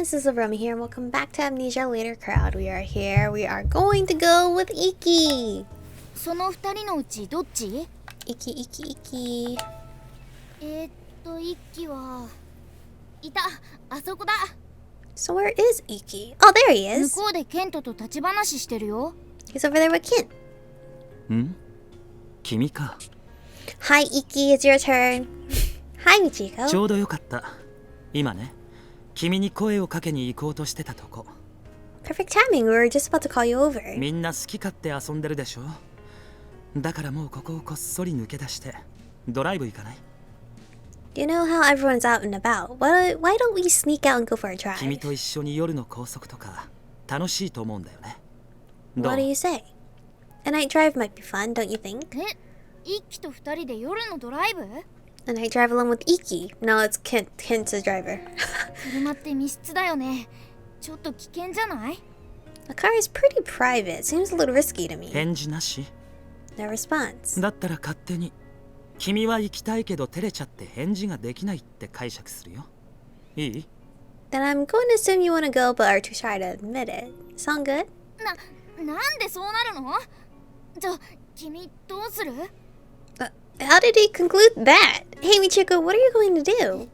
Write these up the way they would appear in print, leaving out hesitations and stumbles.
this is Aromie here, and welcome back to Amnesia Later Crowd. We are here. We are going to go with Ikki. その二人のうちどっち？ Ikki. 一気はいた、あそこだ。 So where is Ikki? Oh, there he 向 is. こうでケントと立ち話してるよ。 He's over there with Ken. ん？君か。 Hi, Ikki. It's your turn. Hi, Michiko. ちょうどよかった。今ね、君に声をかけに行こうとしてたとこ。 Perfect timing. We were just about to call you over. みんな好き勝手遊んでるでしょ。だからもうここをこっそり抜け出してドライブ行かない？ You know how everyone's out and about. Why don't we sneak out and go for a drive? 君と一緒に夜の高速とか楽しいと思うんだよね。どう？ What do you say? A night drive might be fun, don't you think? 一気と二人で夜のドライブ？ A night drive alone with Ikki. No, it's Kent. Kent's the driver. 車って密室だよね。ちょっと危険じゃない？ The car is pretty private. Seems a little risky to me. 返事なし？ No response. だったら勝手に君は行きたいけど照れちゃって返事ができないって解釈するよ。いい？ Then I'm going to assume you want to go but are too shy to admit it. Sound good? なんでそうなるの？じゃあ君どうする？ How did he conclude that? Hey, Michiko, what are you going to do?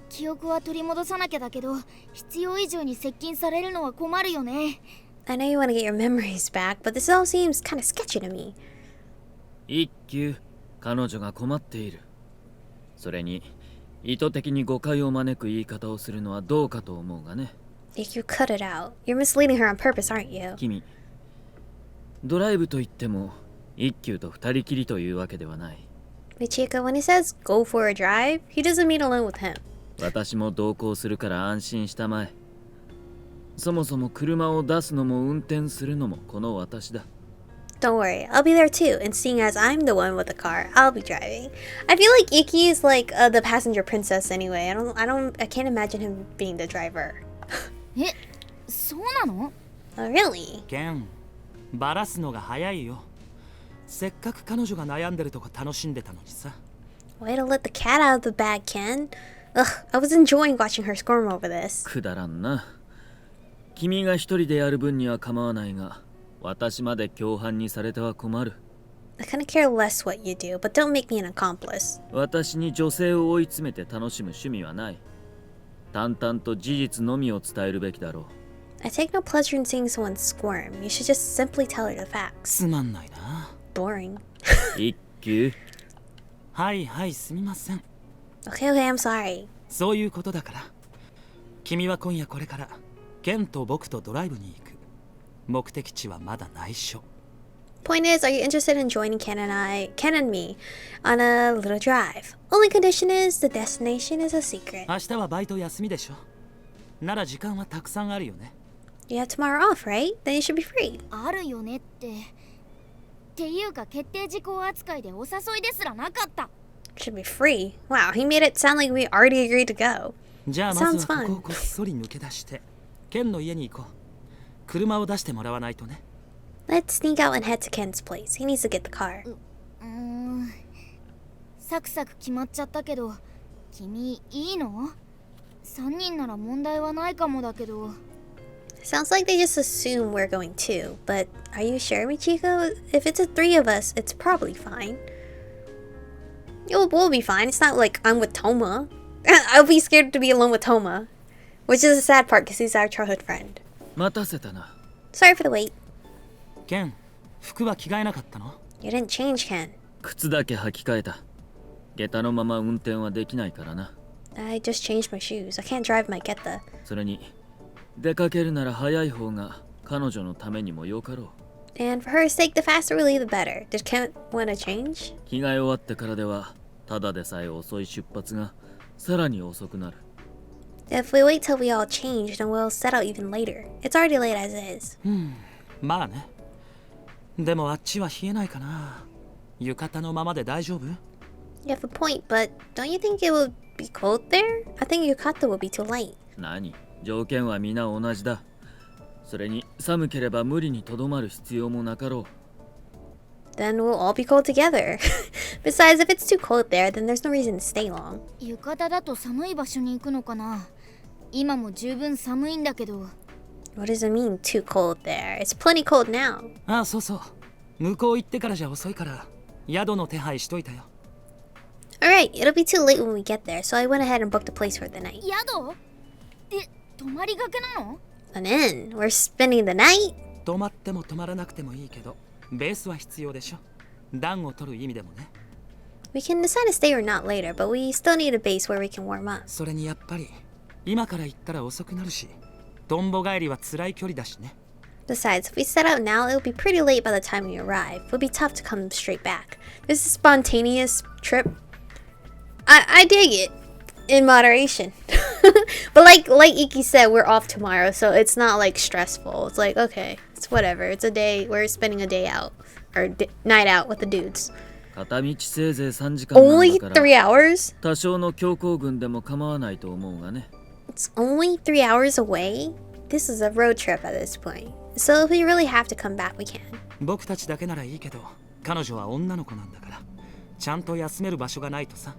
記憶は取り戻さなきゃだけど、必要以上に接近されるのは困るよね。 I know you want to get your memories back, but this all seems kind of sketchy to me. 一級、彼女が困っている。それに意図的に誤解を招く言い方をするのはどうかと思うがね。 If you cut it out, you're misleading her on purpose, aren't you? 君、ドライブといっても一級と二人きりというわけではない。 Michiko, when he says go for a drive, he doesn't mean alone with him. 私も同行するから安心したまえ。そもそも車を出すのも運転するのもこの私だ。 Don't worry, I'll be there too, and seeing as I'm the one with the car, I'll be driving. I feel like Ikki is like the passenger princess anyway. I can't imagine him being the driver. そうなの？ Oh, really? ケン、バラすのが早いよ。せっかく彼女が悩んでるとこ楽しんでたのにさ。 Way to let the cat out of the bag, Ken. Ugh, I was enjoying watching her squirm over this. くだらんな。君が一人でやる分には構わないが、私まで共犯にされては困る。 I kinda care less what you do, but don't make me an accomplice. 私に女性を追い詰めて楽しむ趣味はない。淡々と事実のみを伝えるべきだろう。 I take no pleasure in seeing someone squirm. You should just simply tell her the facts. つまんないな。 Boring. 一級、はいはい、すみません。 Okay, I'm sorry. そういうことだから。君は今夜これからケンと僕とドライブに行く。目的地はまだ内緒。 Point is, are you interested in joining Ken and me, on a little drive? Only condition is the destination is a secret. 明日はバイト休みでしょ。なら時間はたくさんあるよね。 You have tomorrow off, right? Then you should be free. あるよねって。っていうか決定事項扱いでお誘いですらなかった。 Should be free. Wow, he made it sound like we already agreed to go. じゃあまず Sounds はここ fun. をこっそり抜け出してケンの家に行こう。車を出してもらわないとね。 Let's sneak out and head to Ken's place. He needs to get the car. サクサク決まっちゃったけど、君いいの？3人なら問題はないかもだけど。 Sounds like they just assume we're going too, but are you sure, Michiko? If it's the three of us, it's probably fine. We'll be fine. It's not like I'm with Toma. I'll be scared to be alone with Toma, which is a sad part because he's our childhood friend. 待たせたな。 Sorry for the wait. ケン、服は着替えなかったの？ You didn't change, Ken. 靴だけ履き替えた。下駄のまま運転はできないからな。I just changed my shoes. I can't drive my geta. それに出かけるなら早い方が彼女のためにもよかろう。 And for her sake, the faster we leave, the better. Does Ken want to change? 着替え終わってからではただでさえ遅い出発がさらに遅くなる。 If we wait till we all change, then we'll set out even later. It's already late as is. まあね。でもあっちは冷えないかな。浴衣のままで大丈夫？ You have a point, but don't you think it would be cold there? I think yukata would be too light. 何？条件は皆同じだ。それに寒ければ無理にとどまる必要もなかろ Then we'll all be cold together. Besides, if it's too cold there, then there's no reason to stay long. 浴衣だと寒い場所に行くのかな。今も十分寒いんだけど。What does it mean, too cold there? It's plenty cold now. ああ、そうそう。向こう行ってからじゃ遅いから、宿の手配しといたよ。Alright, it'll be too late when we get there, so I went ahead and booked a place for the night. 宿？泊まりがけなの？ An inn? We're spending the night? 泊まっても泊まらなくてもいいけど、ベースは必要でしょ。暖を取る意味でもね。We can decide to stay or not later, but we still need a base where we can warm up. それにやっぱり、今から行ったら遅くなるし、トンボ帰りは辛い距離だしね。Besides, if we set out now, it'll be pretty late by the time we arrive. It would be tough to come straight back. This is a spontaneous trip. I dig it. In moderation. But like Ikki said, we're off tomorrow, so it's not like stressful. It's like, okay, it's whatever. It's a day, we're spending a day out. Or night out with the dudes. 片道せいぜい3時間なんだ Only から 3 hours? 多少の強行軍でも構わないと思うがね。 It's only 3 hours away? This is a road trip at this point. So if we really have to come back, we can. 僕たちだけならいいけど、彼女は女の子なんだから、ちゃんと休める場所がないとさ。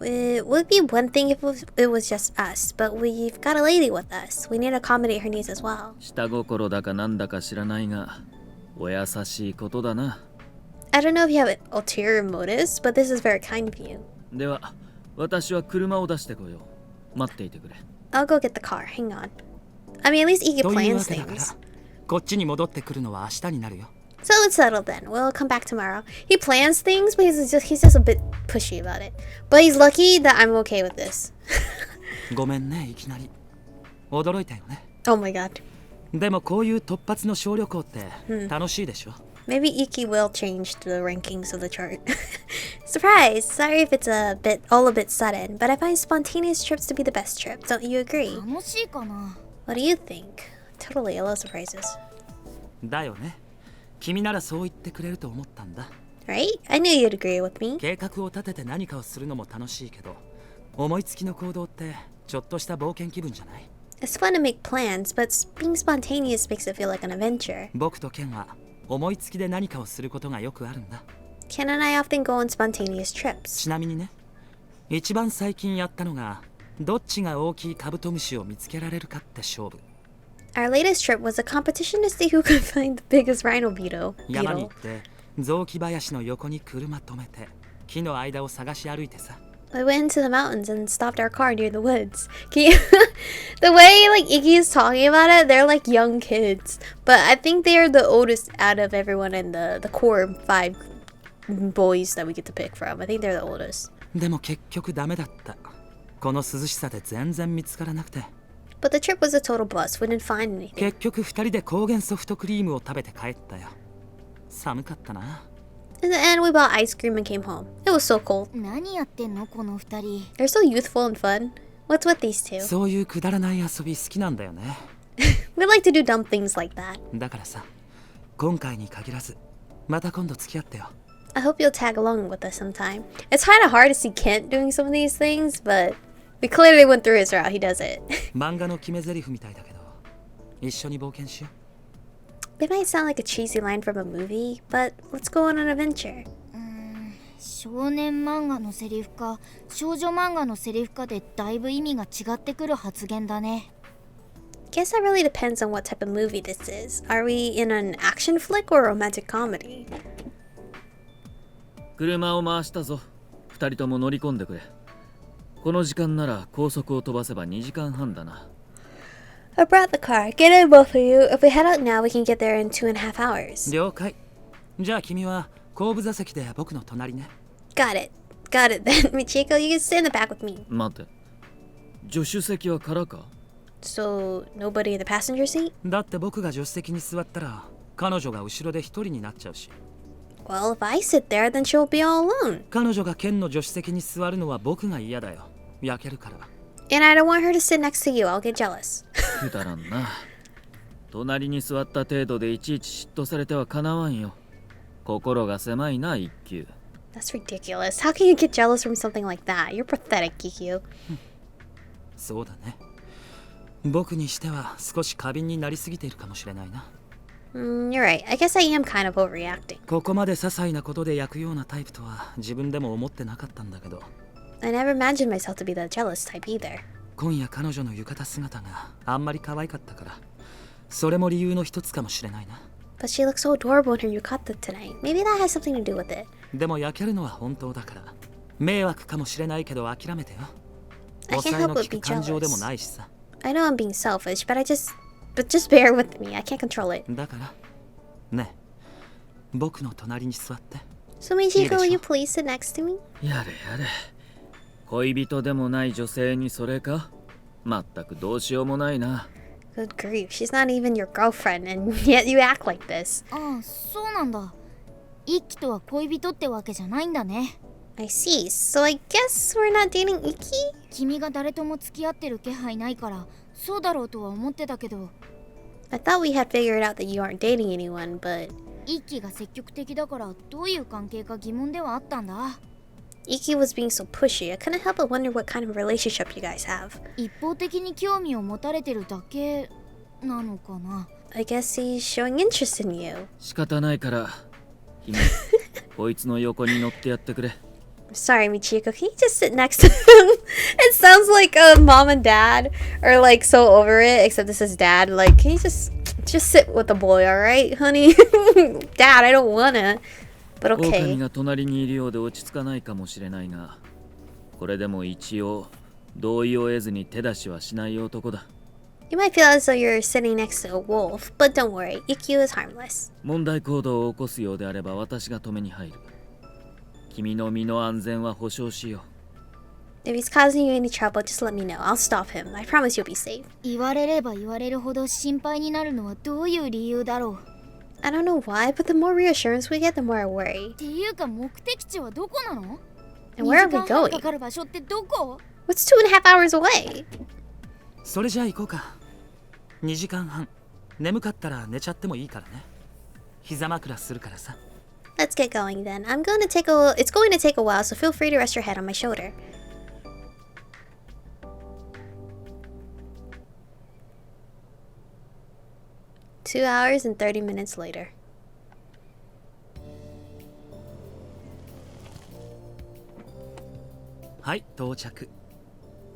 It would be one thing if it was just us, but we've got a lady with us. We need to accommodate her needs as well. 下心だかなんだか知らないが、お優しいことだな。I don't know if you have ulterior motives, but this is very kind of you. では、私は車を出してこよう。待っていてくれ。I'll go get the car. Hang on. I mean, at least Ikki というわ plans けだから、 things. こっちに戻ってくるのは明日になるよ。So it's settled then. We'll come back tomorrow. He plans things, but he's just a bit pushy about it. But he's lucky that I'm okay with this. ごめんね、いきなり。驚いたよね。Oh my god. でもこういう突発の小旅行って楽しいでしょ。Maybe Ikki will change the rankings of the chart. Surprise! Sorry if it's all a bit sudden, but I find spontaneous trips to be the best trip. Don't you agree? 楽しいかな。 What do you think? Totally, I love surprises. だよね。君ならそう言ってくれると思ったんだ。Right? I knew you'd agree with me. 計画を立てて何かをするのも楽しいけど、思いつきの行動ってちょっとした冒険気分じゃない？ It's fun to make plans, but being spontaneous makes it feel like an adventure. 僕とケンは思いつきで何かをすることがよくあるんだ。Ken and I often go on spontaneous trips. ちなみにね、一番最近やったのが、どっちが大きいカブトムシを見つけられるかって勝負。Our latest trip was a competition to see who could find the biggest rhino beetle. 山に行って雑木林の横に車止めて木の間を探し歩いてさ。We went into the mountains and stopped our car near the woods. The way like Ikki is talking about it, they're like young kids. But I think they're the oldest out of everyone in the core 5 boys that we get to pick from. I think they're the oldest. でも結局ダメだった。この涼しさで全然見つからなくて。But the trip was a total bust. We didn't find anything. 結局2人で高原ソフトクリームを食べて帰ったよ。寒かったな。In the end, we bought ice cream and came home. It was so cold. 何やってんのこの二人。 They're so youthful and fun. What's with these two? そういうくだらない遊び好きなんだよね。We like to do dumb things like that. だからさ、今回に限らず、また今度付き合ってよ。I hope you'll tag along with us sometime. It's kind of hard to see Kent doing some of these things, but we clearly went through his route. He does it. 漫画の決め台詞みたいだけど、一緒に冒険しよう。It might sound like a cheesy line from a movie, but let's go on an adventure. 少年漫画のセリフか少女漫画のセリフかでだいぶ意味が違ってくる発言だね。 Guess that really depends on what type of movie this is. Are we in an action flick or a romantic comedy? 車を回したぞ。二人とも乗り込んでくれ。この時間なら高速を飛ばせば2時間半だな。I brought the car. Get in, both of you. If we head out now, we can get there in 2.5 hours. 了解。じゃあ君は後部座席で僕の隣ね。Got it. Got it then. Michiko, you can sit in the back with me. 待て。助手席は空か？ So, nobody in the passenger seat? だって僕が助手席に座ったら彼女が後ろで一人になっちゃうし。Well, if I sit there, then she'll be all alone. 彼女が剣の助手席に座るのは僕が嫌だよ。焼けるから。And I don't want her to sit next to you. I'll get jealous. くだらんな。隣に座った程度でいちいち嫉妬されてはかなわんよ。心が狭いな、一級。That's ridiculous. How can you get jealous from something like that? You're pathetic, Kikyu. そうだね。僕にしては少し過敏になりすぎているかもしれないな。You're right. I guess I am kind of overreacting. ここまで些細なことで焼くようなタイプとは自分でも思ってなかったんだけど、 I never imagined myself to be the jealous type either. 今夜彼女の浴衣姿があんまり可愛かったから、それも理由の一つかもしれないな。 But she looks so adorable in her yukata tonight. Maybe that has something to do with it. でも焼けるのは本当だから、迷惑かもしれないけど諦めてよ。 I can't 抑え help の but 利 be く感情でも jealous. ないしさ。 I know I'm being selfish, but just bear with me. I can't control it. だからね、僕の隣に座って。 So Michiko, will you please sit next to me? やれやれ。恋人でもない女性にそれか？まったくどうしようもないな。 Good grief, she's not even your girlfriend, and yet you act like this. ああ、そうなんだ。一輝とは恋人ってわけじゃないんだね。I see. So I guess we're not dating Ikki? 君が誰とも付き合ってる気配ないからそうだろうとは思ってたけど、 I thought we had figured out that you aren't dating anyone, but 一輝が積極的だからどういう関係か疑問ではあったんだ。 Ikki was being so pushy. I couldn't help but wonder what kind of relationship you guys have. 一方的に興味を持たれてるだけなのかな。 I guess he's showing interest in you. 仕方ないから、姫、こいつの横に乗ってやってくれ。 Sorry, Michiko, can you just sit next to him? It sounds like mom and dad are like so over it, except this is dad. Like, can you just sit with the boy, alright, honey? Dad, I don't wanna. But 狼 okay. が隣にいるようで落ち着かないかもしれないが、これでも一応同意を得ずに手出しはしない男だ。 You might feel as though you're sitting next to a wolf, but don't worry, Ikki is harmless. 問題行動を起こすようであれば私が止めに入る。君の身の安全は保証しよう。 If he's causing you any trouble, just let me know. I'll stop him. I promise you'll be safe. 言われれば言われるほど心配になるのはどういう理由だろう。 I don't know why, but the more reassurance we get, the more I worry. っていうか目的地はどこなの？ And where are 2 we 時間半 going? かかる場所ってどこ？ What's 2.5 hours away? それじゃあ行こうか。2時間半。眠かったら寝ちゃってもいいからね。膝枕するからさ。 Let's get going then. It's going to take a while, so feel free to rest your head on my shoulder. Two hours and 30 minutes later. Hi, 到着。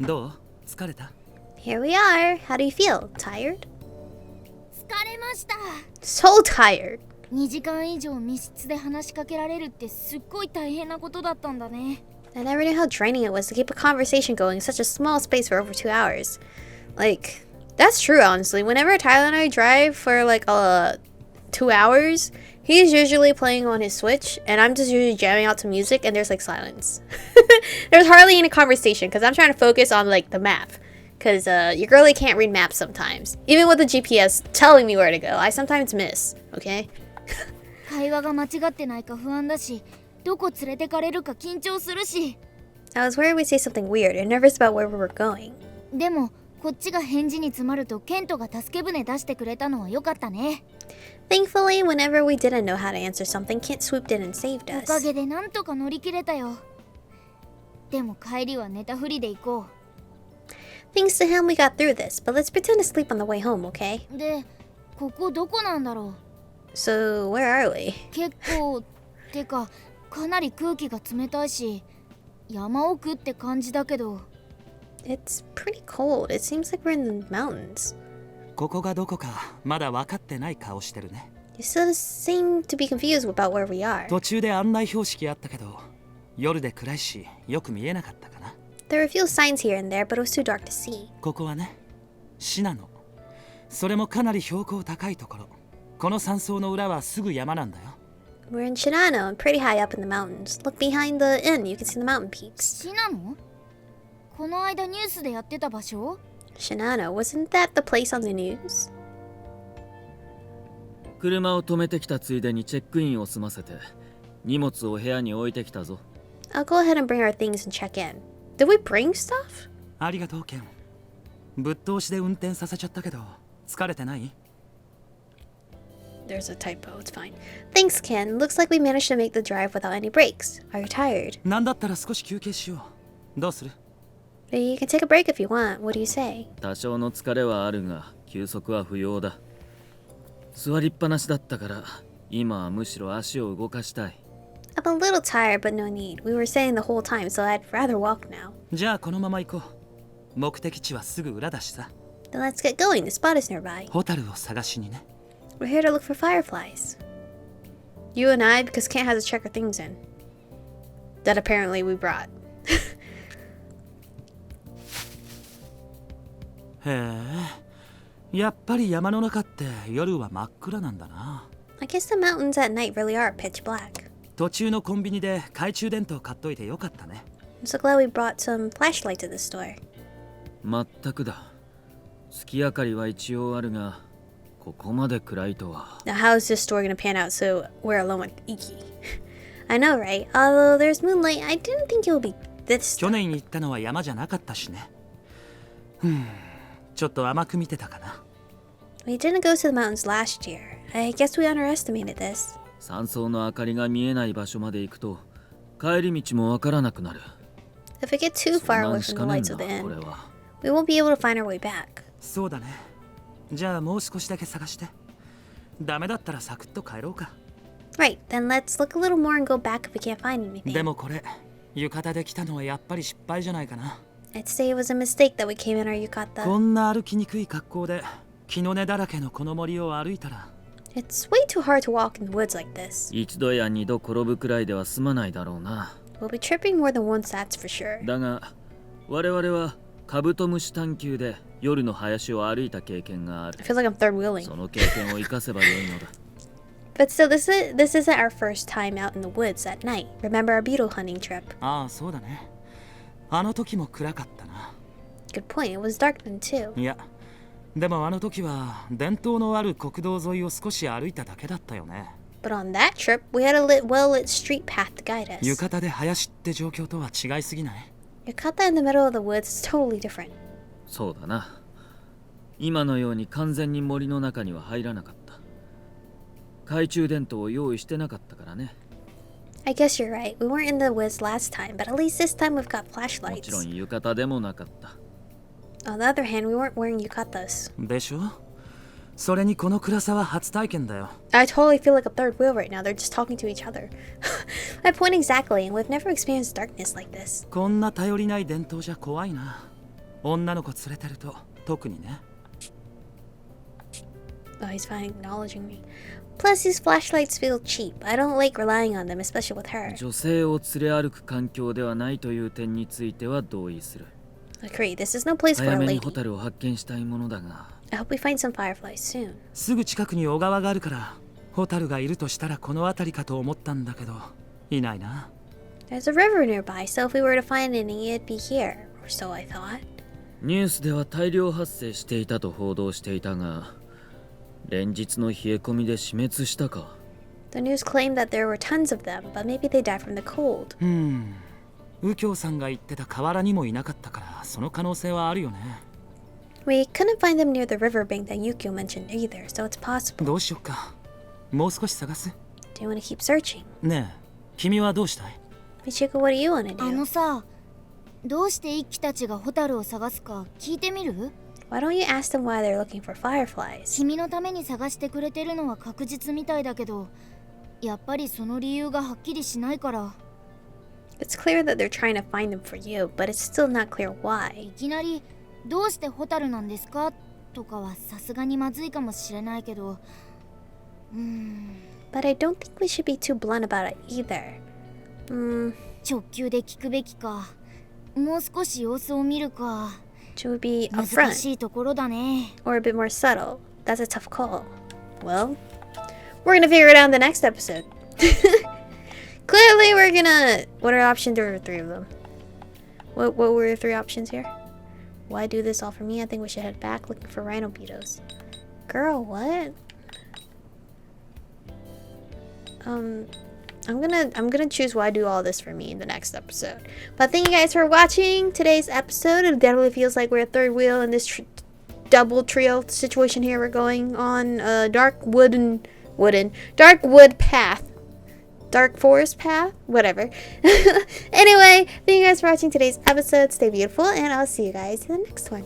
どう？疲れた？ Here we are. How do you feel? Tired? 疲れました。 So tired. 2時間以上密室で話しかけられるってすっごい大変なことだったんだね。 I never knew how draining it was to keep a conversation going in such a small space for over 2 hours. Like, that's true, honestly. Whenever Tyler and I drive for like 2 hours, he's usually playing on his Switch, and I'm just usually jamming out to music, and there's like silence. There's hardly any conversation because I'm trying to focus on like the map. Because your girlie can't read maps sometimes. Even with the GPS telling me where to go, I sometimes miss, okay? 会話が間違ってないか不安だし、どこ連れてかれるか緊張するし。 I was worried we'd say something weird and nervous about where we were going. でもこっちが返事に詰まるとケントが助け舟出してくれたのは良かったね。 Thankfully, whenever we didn't know how to answer something, Kent swooped in and saved おか us. げでなんとか乗り切れたよ。でも帰りは寝たふりで行こ Thanks to him, we got through this, but let's pretend to sleep on the way home, okay? う。で、ここどこなんだろう。 So, where are we? 結構てかかなり空気が冷たいし、山奥って感じだけど。 It's pretty cold. It seems like we're in the mountains. ここがどこかまだ分かってない顔してるね。 You still seem to be confused about where we are. 途中で案内標識あったけど、夜で暗いしよく見えなかったかな。 There were a few signs here and there, but it was too dark to see. ここはね、シナノ。それもかなり標高高いところ。この山荘の裏はすぐ山なんだよ。 We're in Shinano and pretty high up in the mountains. Look behind the inn, you can see the mountain peaks. シナノ？この間ニュースでやってた場所？ Shinano, wasn't that the place on the news? 車を止めてきたついでにチェックインを済ませて荷物を部屋に置いてきたぞ。 I'll go ahead and bring our things and check in. Did we bring stuff? ありがとう、ケン。ぶっ通しで運転させちゃったけど、疲れてない？ There's a typo, it's fine. Thanks, Ken. Looks like we managed to make the drive without any breaks. Are you tired? なんだったら少し休憩しよう。どうする？ You can take a break if you want. What do you say? 多少の疲れはあるが休息は不要だ。座りっぱなしだったから今はむしろ足を動かしたい。 I'm a little tired, but no need. We were saying the whole time, so I'd rather walk now. じゃあこのまま行こう。目的地はすぐ裏だしさ。 Then let's get going. The spot is nearby. ホタルを探しにね。 We're here to look for fireflies. You and I, because Kent has to check her things in. That apparently we brought. へえ、やっぱり山の中って夜は真っ暗なんだな。 I guess the mountains at night really are pitch black. 途中のコンビニで懐中電灯買っといてよかったね。 I'm so glad we brought some flashlights at the store. まったくだ。月明かりは一応あるが、ここまで暗いとは。 Now, how is this story gonna pan out so we're alone with Ikki? I know, right? Although there's moonlight, I didn't think it would be this. 去年行ったのは山じゃなかったしね。ちょっと甘く見てたかな。 We didn't go to the mountains last year. I guess we underestimated this. 山荘の明かりが見えない場所まで行くと、帰り道もわからなくなる。 If we get too そ far んな away んし from か the ねえん lights だ of the これ inn, は。 we won't be able to find our way back. そうだね。じゃあもう少しだけ探して。ダメだったらサクッと帰ろうか。 Right, then let's look a little more and go back if we can't find で anything. もこれ、浴衣で来たのはやっぱり失敗じゃないかな。 I'd say it was a mistake that we came in our yukata. こんな歩きにくい格好で木の根だらけのこの森を歩いたら。 It's way too hard to walk in the woods like this. 一度や二度転ぶくらいでは済まないだろうな。 We'll be tripping more than once, that's for sure. だが、我々はカブトムシ探求で夜の林を歩いた経験がある。 I feel like I'm third wheeling. その経験を生かせばよいのだ。 But still, this isn't our first time out in the woods at night. Remember our beetle hunting trip? ああ、そうだね。あの時も暗かったな。 Good point. It was dark then too. いや、でもあの時は伝統のある国道沿いを少し歩いただけだったよね。 But on that trip, we had a well-lit street path to guide us. 浴衣で林って状況とは違いすぎない？ Yukata in the middle of the woods is totally different. そうだな。今のように完全に森の中には入らなかった。懐中電灯を用意してなかったからね。 I guess you're right. We weren't in the woods last time, but at least this time we've got もちろ flashlights. ん浴衣でもなかった。 On the other hand, we weren't wearing yukatas. でしょ？それにこの暗さは初体験だよ。 I totally feel like a third wheel right now. They're just talking to each other. My point exactly, and we've never experienced darkness like this. こんな頼りない伝統じゃ怖いな。女の子連れてると特にね。 Oh, he's finally acknowledging me. Plus, these flashlights feel cheap. I don't like relying on them, especially with her. 女性を連れ歩く環境ではないという点については同意する。 Agree, this is no place for 早 a めに lady. ホタルを発見したいものだが。 I hope we find some fireflies soon. すぐ近くに小川があるからホタルがいるとしたらこの辺りかと思ったんだけどいないな。 There's a river nearby, so if we were to find any, it'd be here, or so I thought. ニュースでは大量発生していたと報道していたが、連日の冷え込みで死滅したか。 The news claimed that there were tons of them, but maybe they died from the cold. 右京さんが言ってた河原にもいなかったからその可能性はあるよね。 We couldn't find them near the riverbank that Yukio mentioned either, so it's possible. どうしよっか。もう少し探す。 Do you want to keep searching? ねえ、君はどうしたい？ Michiko, what do you want to あ do? のさ、どうして一輝たちがホタルを探すか聞いてみる？ Why don't you ask them why they're looking for fireflies? 君のために探してくれてるのは確実みたいだけど、やっぱりその理由がはっきりしないから。 It's clear that they're trying to find them for you, but it's still not clear い why. きなりどうしてホタルなんですかとかはさすがにまずいかもしれないけど、But I don't think we should be too blunt about it either. 直球で聞くべきか、もう少し様子を見るか。 Should we be 難 upfront しいところだね。 or a bit more subtle? That's a tough call. Well, we're gonna figure it out in the next episode. Clearly, we're gonna. What are options? There were three of them. What were the three options here? Why do this all for me? I think we should head back looking for rhino beetles. Girl, what? I'm gonna choose why do all this for me in the next episode. But thank you guys for watching today's episode. It definitely feels like we're a third wheel in this double trio situation here. We're going on a dark wood path. Dark forest path? Whatever. Anyway, thank you guys for watching today's episode. Stay beautiful, and I'll see you guys in the next one.